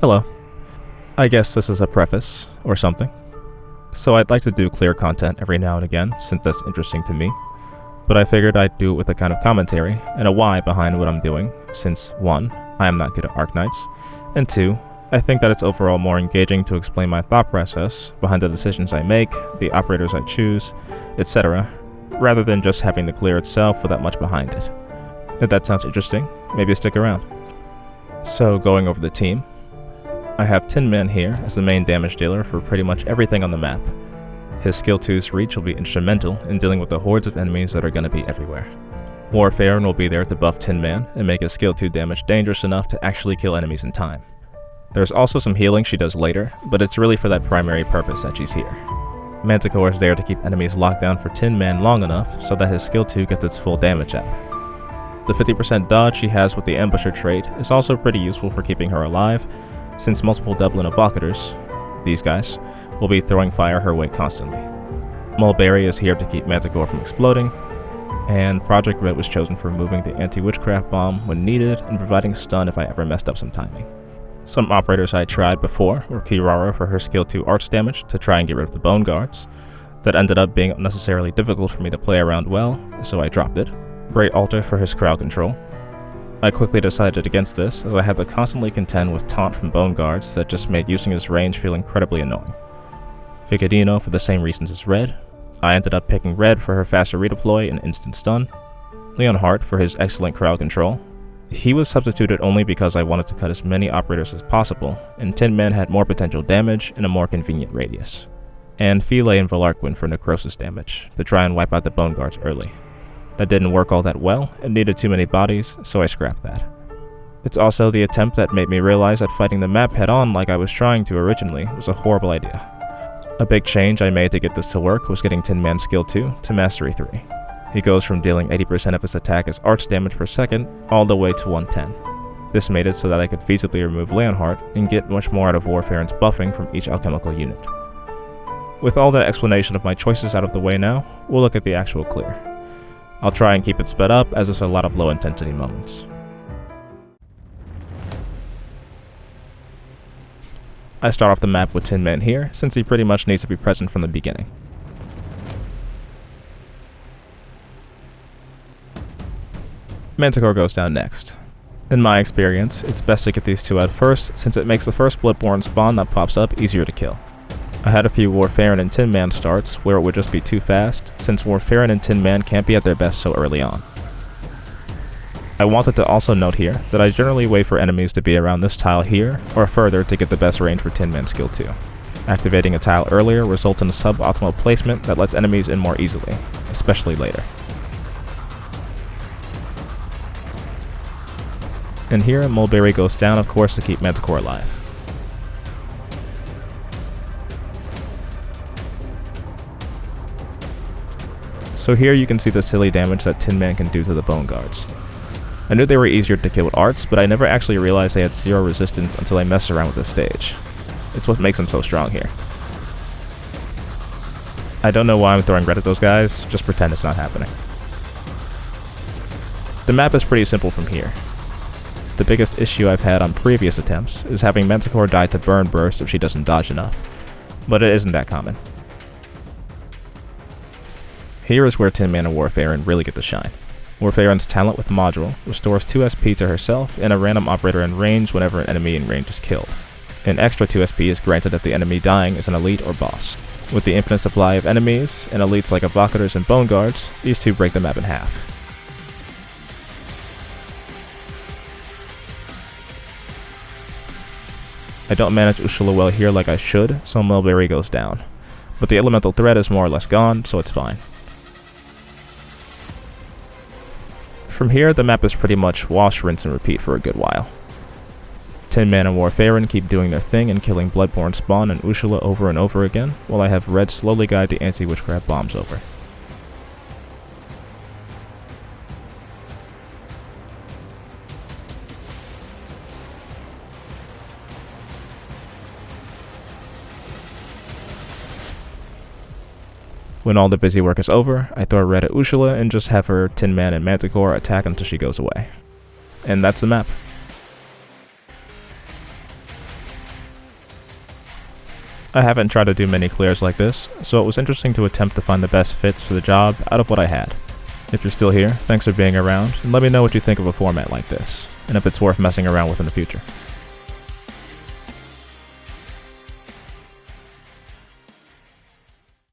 Hello. I guess this is a preface, or something. So I'd like to do clear content every now and again, since that's interesting to me. But I figured I'd do it with a kind of commentary, and a why behind what I'm doing, since 1. I am not good at Arknights, and 2. I think that it's overall more engaging to explain my thought process behind the decisions I make, the operators I choose, etc., rather than just having the clear itself without much behind it. If that sounds interesting, maybe stick around. So going over the team, I have Tin Man here as the main damage dealer for pretty much everything on the map. His skill 2's reach will be instrumental in dealing with the hordes of enemies that are going to be everywhere. Warfarin will be there to buff Tin Man and make his skill 2 damage dangerous enough to actually kill enemies in time. There's also some healing she does later, but it's really for that primary purpose that she's here. Manticore is there to keep enemies locked down for Tin Man long enough so that his skill 2 gets its full damage up. The 50% dodge she has with the Ambusher trait is also pretty useful for keeping her alive, since multiple Dublin Evocators, these guys, will be throwing fire her way constantly. Mulberry is here to keep Manticore from exploding, and Project Red was chosen for removing the anti-witchcraft bomb when needed and providing stun if I ever messed up some timing. Some operators I tried before were Kirara for her skill 2 arts damage to try and get rid of the Bone Guards. That ended up being unnecessarily difficult for me to play around well, so I dropped it. Great Alter for his crowd control. I quickly decided against this as I had to constantly contend with taunt from Bone Guards that just made using his range feel incredibly annoying. Vicadino for the same reasons as Red. I ended up picking Red for her faster redeploy and instant stun. Leonhardt for his excellent crowd control. He was substituted only because I wanted to cut as many operators as possible, and Tin Man had more potential damage in a more convenient radius. And Philae and Valarquin for necrosis damage, to try and wipe out the Bone Guards early. That didn't work all that well, and needed too many bodies, so I scrapped that. It's also the attempt that made me realize that fighting the map head-on like I was trying to originally was a horrible idea. A big change I made to get this to work was getting Tin Man's skill 2 to Mastery 3. He goes from dealing 80% of his attack as arch damage per second, all the way to 110. This made it so that I could feasibly remove Leonhardt and get much more out of Warfarin's buffing from each alchemical unit. With all that explanation of my choices out of the way now, we'll look at the actual clear. I'll try and keep it sped up as there's a lot of low intensity moments. I start off the map with Tin Man here, since he pretty much needs to be present from the beginning. Manticore goes down next. In my experience, it's best to get these two out first, since it makes the first Bloodborne spawn that pops up easier to kill. I had a few Warfarin and Tin Man starts where it would just be too fast, since Warfarin and Tin Man can't be at their best so early on. I wanted to also note here that I generally wait for enemies to be around this tile here or further to get the best range for Tin Man's skill 2. Activating a tile earlier results in a suboptimal placement that lets enemies in more easily, especially later. And here Mulberry goes down of course to keep Manticore alive. So here you can see the silly damage that Tin Man can do to the Bone Guards. I knew they were easier to kill with arts, but I never actually realized they had 0 resistance until I messed around with this stage. It's what makes them so strong here. I don't know why I'm throwing red at those guys, just pretend it's not happening. The map is pretty simple from here. The biggest issue I've had on previous attempts is having Manticore die to burn burst if she doesn't dodge enough, but it isn't that common. Here is where Tin Man and Warfarin really get to shine. Warfarin's talent with Module restores 2 SP to herself and a random operator in range whenever an enemy in range is killed. An extra 2 SP is granted if the enemy dying is an elite or boss. With the infinite supply of enemies and elites like Evocators and Bone Guards, these two break the map in half. I don't manage Ursula well here like I should, so Mulberry goes down. But the elemental threat is more or less gone, so it's fine. From here, the map is pretty much wash, rinse, and repeat for a good while. Tin Man and Warfarin keep doing their thing and killing Bloodborne spawn and Ursula over and over again, while I have Red slowly guide the anti-witchcraft bombs over. When all the busy work is over, I throw Red at Ursula and just have her Tin Man and Manticore attack until she goes away. And that's the map. I haven't tried to do many clears like this, so it was interesting to attempt to find the best fits for the job out of what I had. If you're still here, thanks for being around, and let me know what you think of a format like this, and if it's worth messing around with in the future.